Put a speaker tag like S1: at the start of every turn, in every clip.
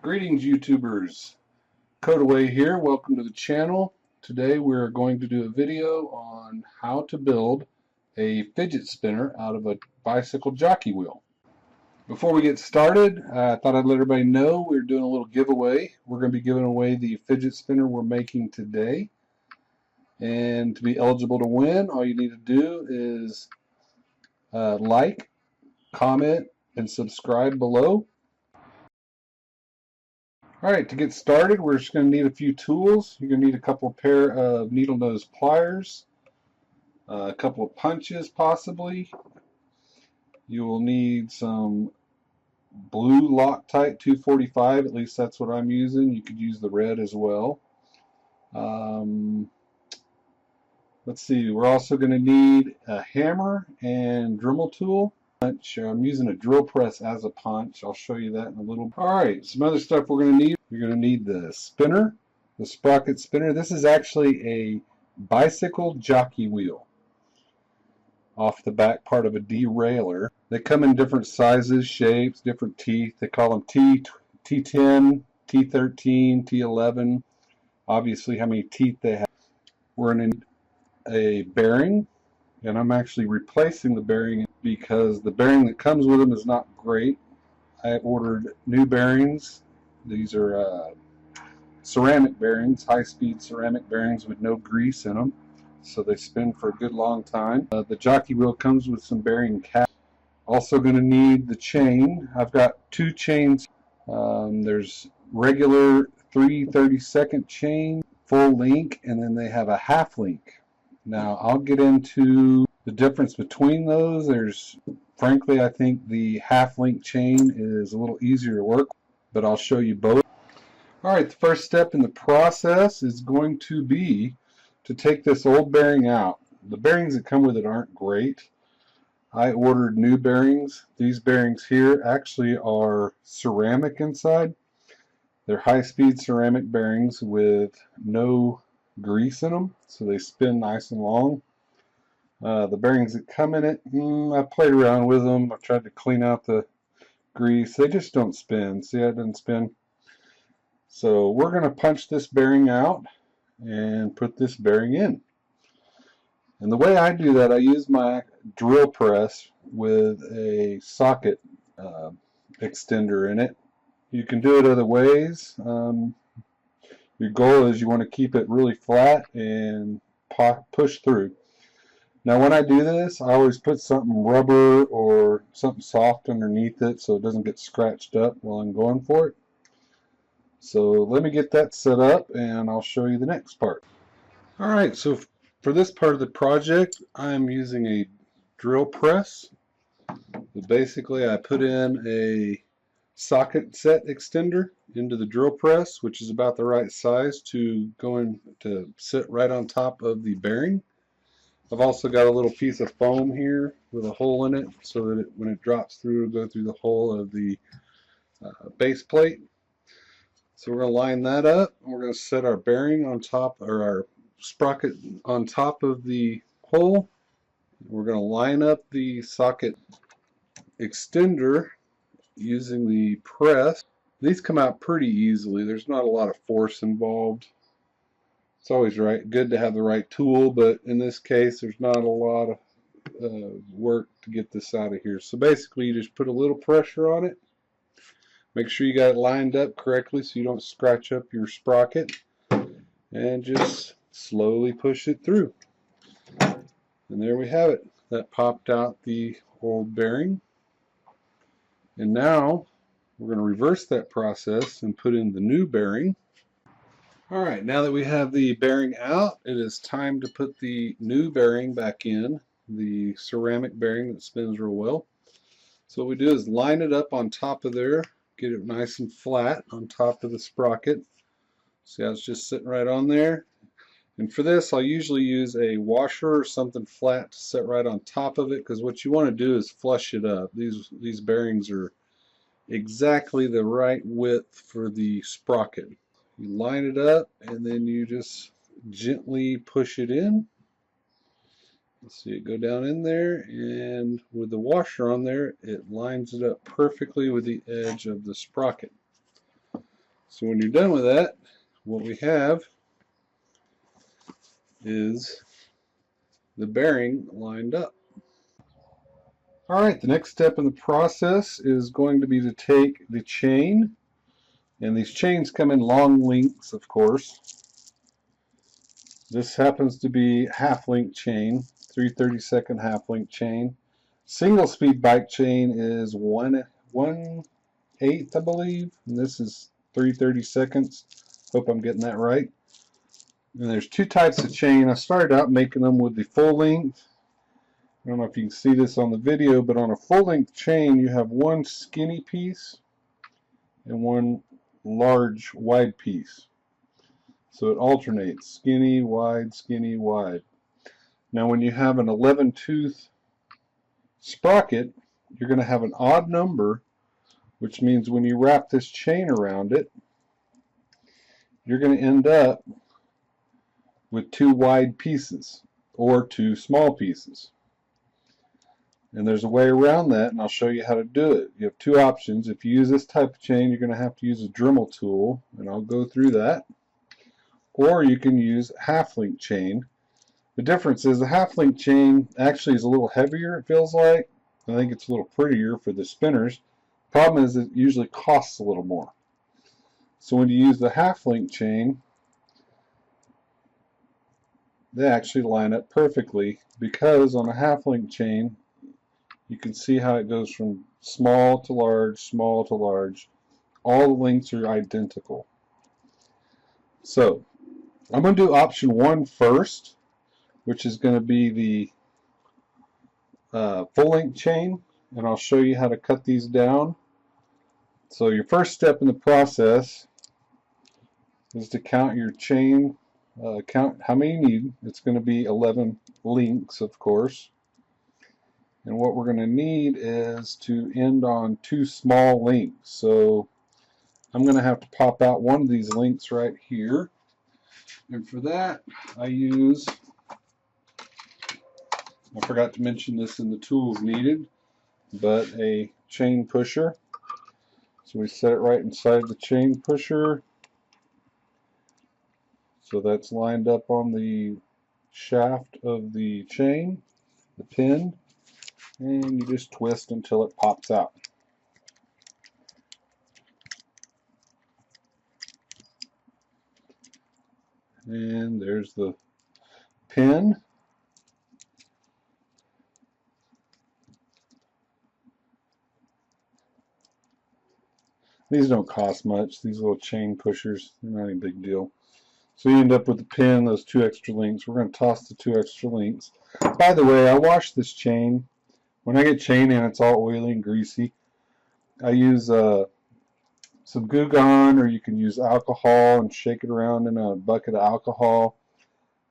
S1: Greetings YouTubers, Codaway here, welcome to the channel. Today we're going to do a video on how to build a fidget spinner out of a bicycle jockey wheel. Before we get started, I thought I'd let everybody know we're doing a little giveaway. We're going to be giving away the fidget spinner we're making today. And to be eligible to win, all you need to do is like, comment, and subscribe below. Alright, to get started, we're just going to need a few tools. You're going to need a couple pair of needle nose pliers, a couple of punches possibly. You will need some blue Loctite 245, at least that's what I'm using. You could use the red as well. Let's see, we're also going to need a hammer and Dremel tool. I'm using a drill press as a punch. I'll show you that in a little bit. Alright, some other stuff we're going to need. You're going to need the spinner, the Sprocket spinner. This is actually a bicycle jockey wheel off the back part of a derailleur. They come in different sizes, shapes, different teeth. They call them T10, T13, T11. Obviously how many teeth they have. We're going to need a bearing, and I'm actually replacing the bearing because the bearing that comes with them is not great. I ordered new bearings. These are ceramic bearings, high-speed ceramic bearings with no grease in them, so they spin for a good long time. The jockey wheel comes with some bearing caps. Also going to need the chain. I've got two chains. There's regular 3/32 chain, full link, and then they have a half link. Now I'll get into the difference between those. Frankly, I think the half link chain is a little easier to work, but I'll show you both. Alright, the first step in the process is going to be to take this old bearing out. The bearings that come with it aren't great. I ordered new bearings. These bearings here actually are ceramic inside. They're high-speed ceramic bearings with no grease in them, so they spin nice and long. The bearings that come in it, I played around with them. I've tried to clean out the grease. They just don't spin. See how it doesn't spin? So we're going to punch this bearing out and put this bearing in. And the way I do that, I use my drill press with a socket extender in it. You can do it other ways. Your goal is you want to keep it really flat and push through. Now when I do this, I always put something rubber or something soft underneath it so it doesn't get scratched up while I'm going for it. So let me get that set up and I'll show you the next part. Alright, so for this part of the project, I'm using a drill press. Basically, I put in a socket set extender into the drill press, which is about the right size to sit right on top of the bearing. I've also got a little piece of foam here with a hole in it so that when it drops through, it'll go through the hole of the base plate. So we're going to line that up, and we're going to set our bearing on top, or our sprocket on top of the hole. We're going to line up the socket extender using the press. These come out pretty easily. There's not a lot of force involved. It's always good to have the right tool, but in this case there's not a lot of work to get this out of here. So basically you just put a little pressure on it. Make sure you got it lined up correctly so you don't scratch up your sprocket, and just slowly push it through. And there we have it. That popped out the old bearing. And now we're going to reverse that process and put in the new bearing. Alright, now that we have the bearing out, it is time to put the new bearing back in, the ceramic bearing that spins real well. So what we do is line it up on top of there, get it nice and flat on top of the sprocket. See how it's just sitting right on there? And for this, I'll usually use a washer or something flat to set right on top of it, because what you want to do is flush it up. These bearings are exactly the right width for the sprocket. You line it up and then you just gently push it in. Let's see it go down in there, and with the washer on there, it lines it up perfectly with the edge of the sprocket. So when you're done with that, what we have is the bearing lined up. Alright, the next step in the process is going to be to take the chain, and these chains come in long lengths, of course. This happens to be half-link chain, 3/32 half-link chain. Single speed bike chain is 1/8, I believe, and this is 3/32. Hope I'm getting that right. And there's two types of chain. I started out making them with the full length. I don't know if you can see this on the video, but on a full length chain you have one skinny piece and one large wide piece. So it alternates, skinny, wide, skinny, wide. Now when you have an 11 tooth sprocket, you're going to have an odd number, which means when you wrap this chain around it, you're going to end up with two wide pieces or two small pieces. And there's a way around that, and I'll show you how to do it. You have two options. If you use this type of chain, you're going to have to use a Dremel tool, and I'll go through that. Or you can use half-link chain. The difference is the half-link chain actually is a little heavier, it feels like. I think it's a little prettier for the spinners. Problem is it usually costs a little more. So when you use the half-link chain, they actually line up perfectly, because on a half-link chain you can see how it goes from small to large, small to large. All the lengths are identical. So I'm going to do option 1 first, which is going to be the full length chain, and I'll show you how to cut these down. So your first step in the process is to count your chain, count how many you need. It's going to be 11 links, of course. And what we're going to need is to end on two small links. So I'm going to have to pop out one of these links right here. And for that, I forgot to mention this in the tools needed, but a chain pusher. So we set it right inside the chain pusher. So that's lined up on the shaft of the chain, the pin. And you just twist until it pops out. And there's the pin. These don't cost much, these little chain pushers, they're not any big deal. So you end up with the pin, those two extra links. We're going to toss the two extra links. By the way, I wash this chain. When I get chain in, it's all oily and greasy. I use some Goo Gone, or you can use alcohol and shake it around in a bucket of alcohol.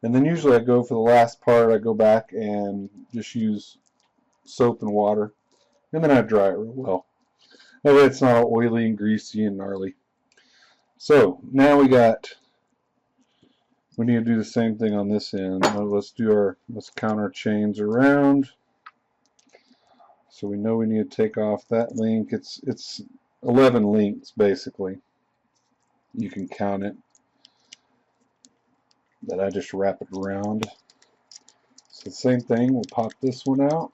S1: And then usually I go for the last part, I go back and just use soap and water. And then I dry it real well. That way it's not all oily and greasy and gnarly. So now we need to do the same thing on this end. Let's count our chains around. So we know we need to take off that link. It's 11 links basically. You can count it. But I just wrap it around. So the same thing, we'll pop this one out.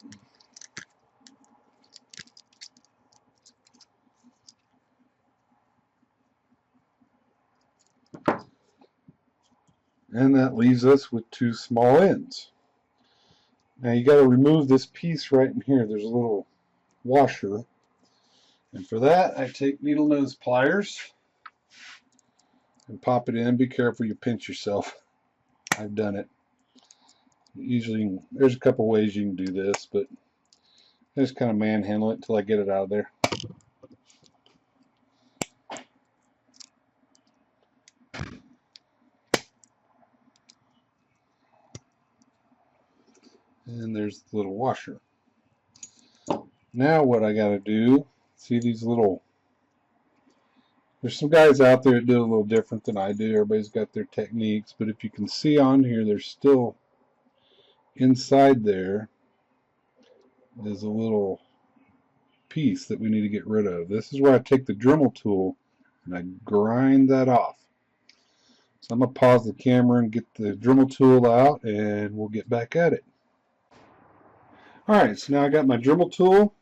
S1: And that leaves us with two small ends. Now you got to remove this piece right in here. There's a little washer. And for that, I take needle nose pliers and pop it in. Be careful you pinch yourself. I've done it. Usually, there's a couple ways you can do this, but I just kind of manhandle it until I get it out of there. And there's the little washer. Now what I got to do, see these little, there's some guys out there that do it a little different than I do. Everybody's got their techniques, but if you can see on here, there's still inside there is a little piece that we need to get rid of. This is where I take the Dremel tool and I grind that off. So I'm going to pause the camera and get the Dremel tool out, and we'll get back at it. Alright, so now I got my Dremel tool,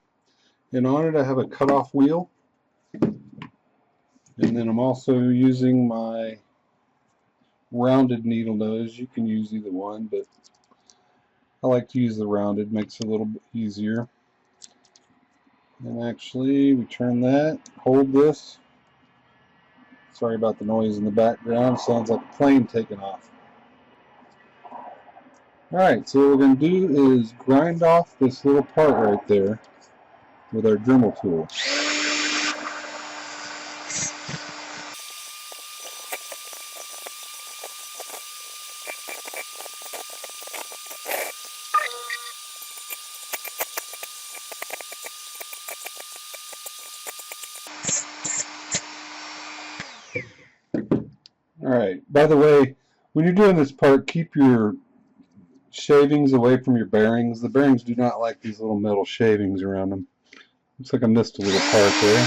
S1: and on it I have a cutoff wheel. And then I'm also using my rounded needle nose. You can use either one, but I like to use the rounded, makes it a little bit easier. And actually, we turn that, hold this. Sorry about the noise in the background, sounds like a plane taking off. Alright, so what we're going to do is grind off this little part right there with our Dremel tool. Alright, by the way, when you're doing this part, keep your shavings away from your bearings. The bearings do not like these little metal shavings around them. Looks like I missed a little part there.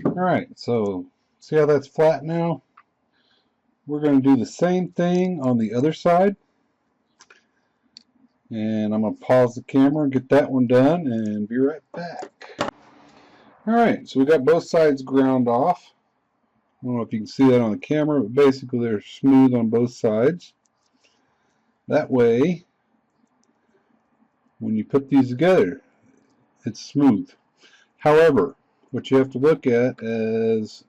S1: Alright, so see how that's flat now? We're going to do the same thing on the other side. And I'm going to pause the camera and get that one done and be right back. Alright, so we got both sides ground off. I don't know if you can see that on the camera, but basically they're smooth on both sides. That way, when you put these together, it's smooth. However, what you have to look at is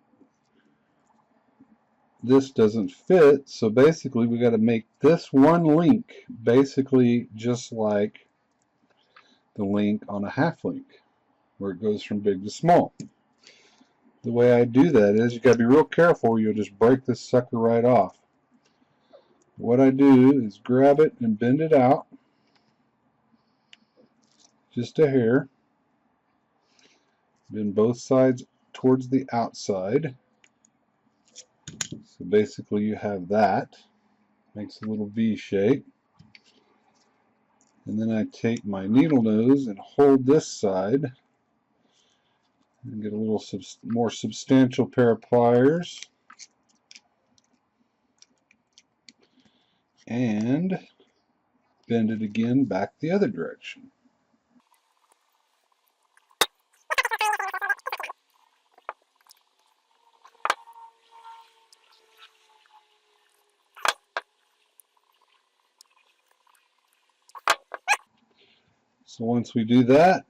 S1: this doesn't fit, so basically we got to make this one link basically just like the link on a half link, where it goes from big to small. The way I do that is you got to be real careful, you'll just break this sucker right off. What I do is grab it and bend it out just a hair, bend both sides towards the outside. So basically you have that, makes a little V shape. And then I take my needle nose and hold this side and get a little more substantial pair of pliers and bend it again back the other direction. So once we do that,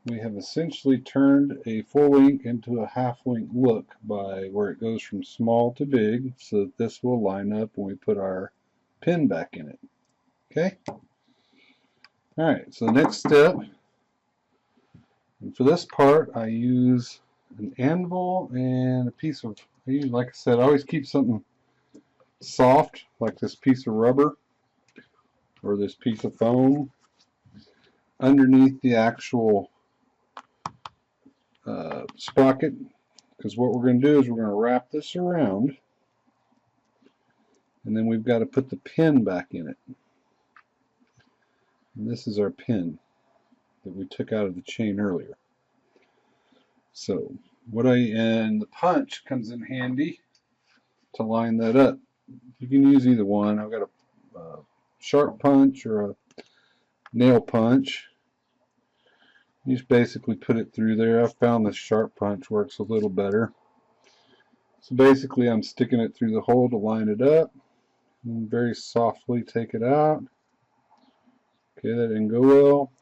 S1: we have essentially turned a full link into a half link look by where it goes from small to big, so that this will line up when we put our pin back in it. Okay? Alright, so the next step, and for this part I use an anvil and a piece of, like I said, I always keep something soft like this piece of rubber or this piece of foam underneath the actual sprocket, because what we're going to do is we're going to wrap this around and then we've got to put the pin back in it. And this is our pin that we took out of the chain earlier. So and the punch comes in handy to line that up. You can use either one. I've got a sharp punch or a nail punch. You just basically put it through there. I've found the sharp punch works a little better. So basically I'm sticking it through the hole to line it up and very softly take it out. Okay, that didn't go well.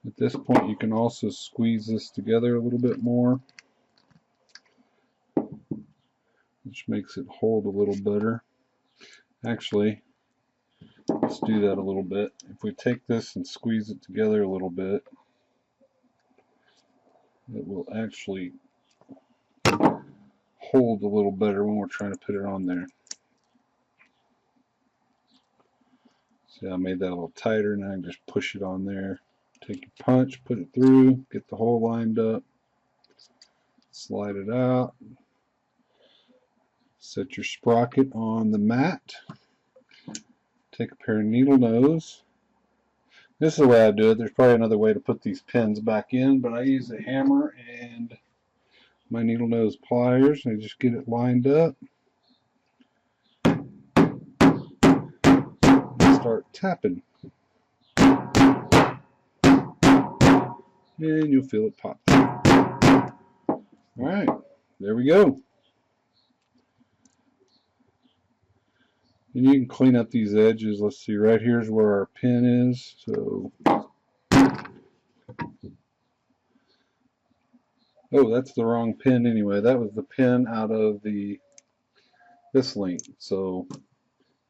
S1: At this point you can also squeeze this together a little bit more, which makes it hold a little better. Actually, let's do that a little bit. If we take this and squeeze it together a little bit, it will actually hold a little better when we're trying to put it on there. See, I made that a little tighter, and I can just push it on there. Take your punch, put it through, get the hole lined up, slide it out, Set your sprocket on the mat. Take a pair of needle nose. This is the way I do it. There's probably another way to put these pins back in, but I use a hammer and my needle nose pliers. I just get it lined up. And start tapping. And you'll feel it pop. Alright, there we go. And you can clean up these edges. Let's see, right here's where our pin is. So, oh, that's the wrong pin anyway. That was the pin out of this link. So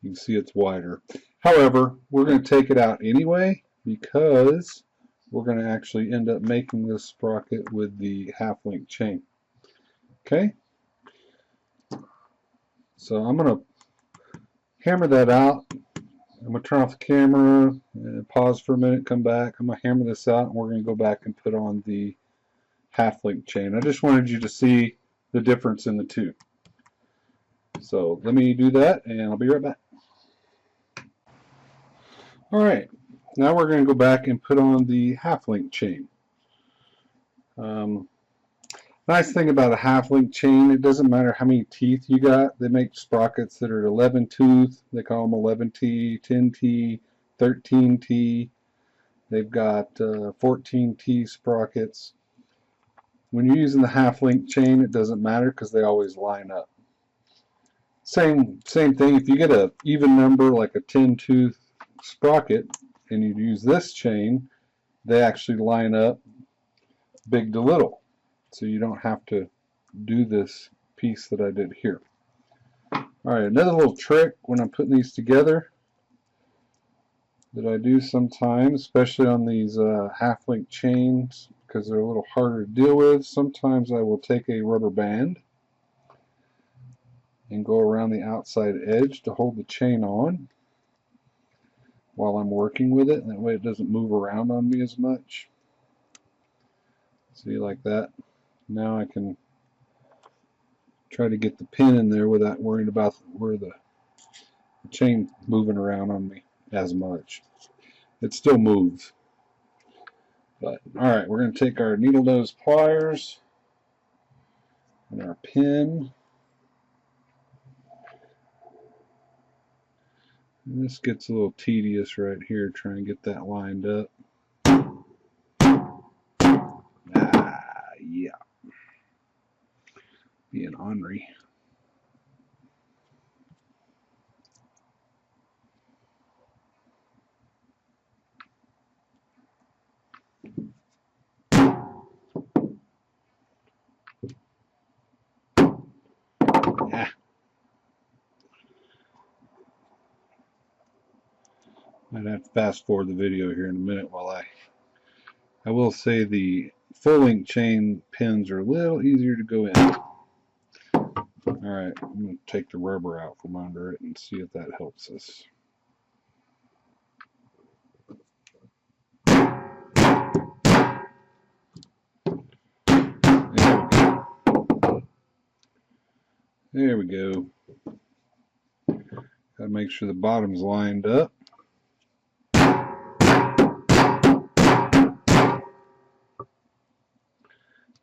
S1: you can see it's wider. However, we're going to take it out anyway because we're going to actually end up making this sprocket with the half-link chain. Okay? So I'm going to hammer that out. I'm going to turn off the camera and pause for a minute, come back. I'm going to hammer this out and we're going to go back and put on the half-link chain. I just wanted you to see the difference in the two. So let me do that and I'll be right back. Alright, now we're going to go back and put on the half-link chain. Nice thing about a half-link chain, it doesn't matter how many teeth you got. They make sprockets that are 11 tooth. They call them 11T, 10T, 13T. They've got 14T sprockets. When you're using the half-link chain, it doesn't matter because they always line up. Same thing, if you get an even number like a 10 tooth sprocket and you use this chain, they actually line up big to little. So you don't have to do this piece that I did here. Alright, another little trick when I'm putting these together that I do sometimes, especially on these half-link chains because they're a little harder to deal with. Sometimes I will take a rubber band and go around the outside edge to hold the chain on while I'm working with it, and that way it doesn't move around on me as much. See, like that. Now I can try to get the pin in there without worrying about where the chain moving around on me as much. It still moves. But alright, we're going to take our needle nose pliers and our pin. And this gets a little tedious right here, trying to get that lined up. Yeah. Being ornery. Yeah. Might have to fast forward the video here in a minute while I will say the full link chain pins are a little easier to go in. Alright, I'm going to take the rubber out from under it and see if that helps us. There we go. Got to make sure the bottom's lined up.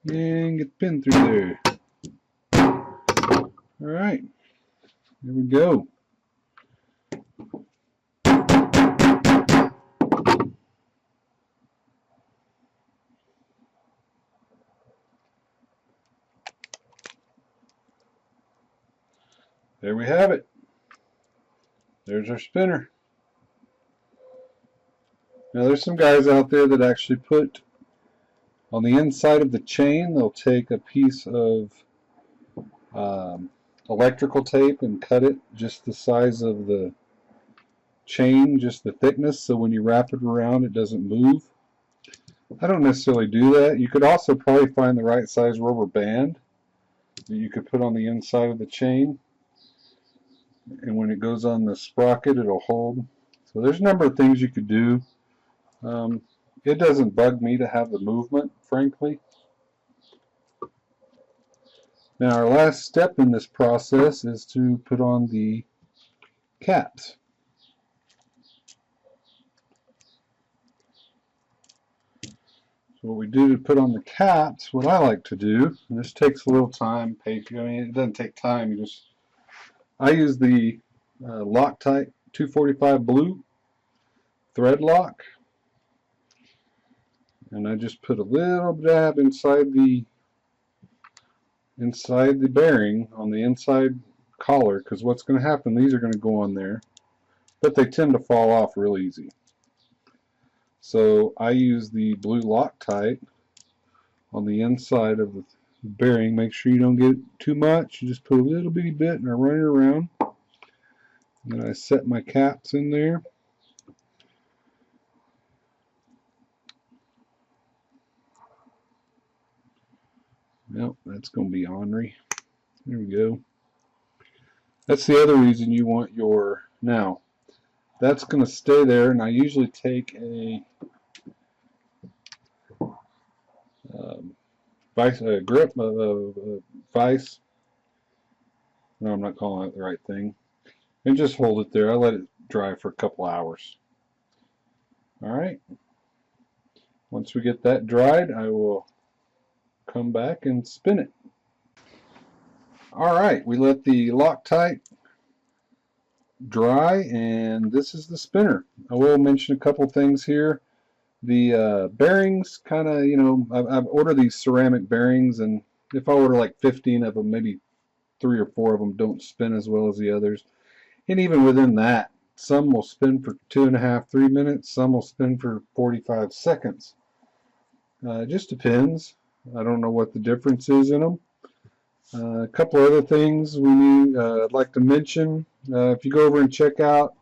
S1: And get the pin through there. Alright, there we go. There we have it. There's our spinner. Now there's some guys out there that actually put on the inside of the chain, they'll take a piece of electrical tape and cut it just the size of the chain, just the thickness, so when you wrap it around it doesn't move. I don't necessarily do that. You could also probably find the right size rubber band that you could put on the inside of the chain, and when it goes on the sprocket it'll hold. So there's a number of things you could do. It doesn't bug me to have the movement, frankly. Now our last step in this process is to put on the caps. So what we do to put on the caps, what I like to do, and this takes a little time, patience. I mean, it doesn't take time. I use the Loctite 245 blue thread lock, and I just put a little dab inside the bearing on the inside collar, because what's going to happen, these are going to go on there, but they tend to fall off real easy. So I use the blue Loctite on the inside of the bearing. Make sure you don't get too much. You just put a little bitty bit and I run it around. And then I set my caps in there. Nope, that's going to be ornery. There we go. That's the other reason you want your, now that's going to stay there, and I usually take a grip, vice, no, I'm not calling it the right thing, and just hold it there. I let it dry for a couple hours. Alright, once we get that dried, I will come back and spin it. Alright, we let the Loctite dry, and this is the spinner. I will mention a couple things here. The bearings, kind of, you know, I've ordered these ceramic bearings, and if I order like 15 of them, maybe 3 or 4 of them don't spin as well as the others. And even within that, some will spin for 2.5, 3 minutes, some will spin for 45 seconds. It just depends. I don't know what the difference is in them. A couple other things I'd like to mention. If you go over and check out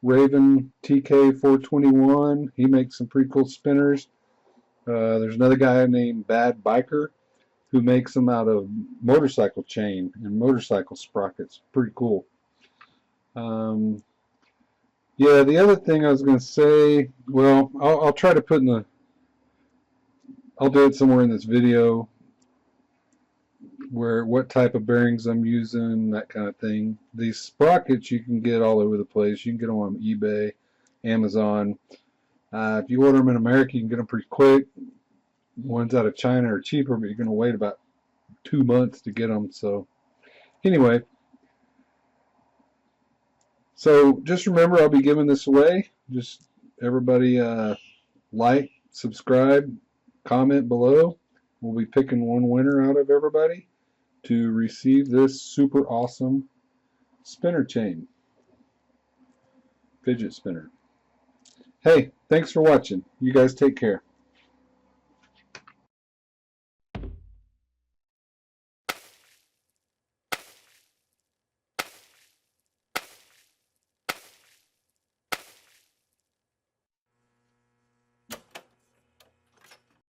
S1: Raven TK421, he makes some pretty cool spinners. There's another guy named Bad Biker who makes them out of motorcycle chain and motorcycle sprockets. Pretty cool. Yeah, the other thing I was going to say, well, I'll try to put in the, I'll do it somewhere in this video, where what type of bearings I'm using, that kind of thing. These sprockets you can get all over the place. You can get them on eBay, Amazon. If you order them in America, you can get them pretty quick. Ones out of China are cheaper, but you're going to wait about 2 months to get them. So anyway, so just remember, I'll be giving this away. Just everybody like, subscribe, comment below. We'll be picking one winner out of everybody to receive this super awesome spinner chain, fidget spinner. Hey, thanks for watching. You guys take care.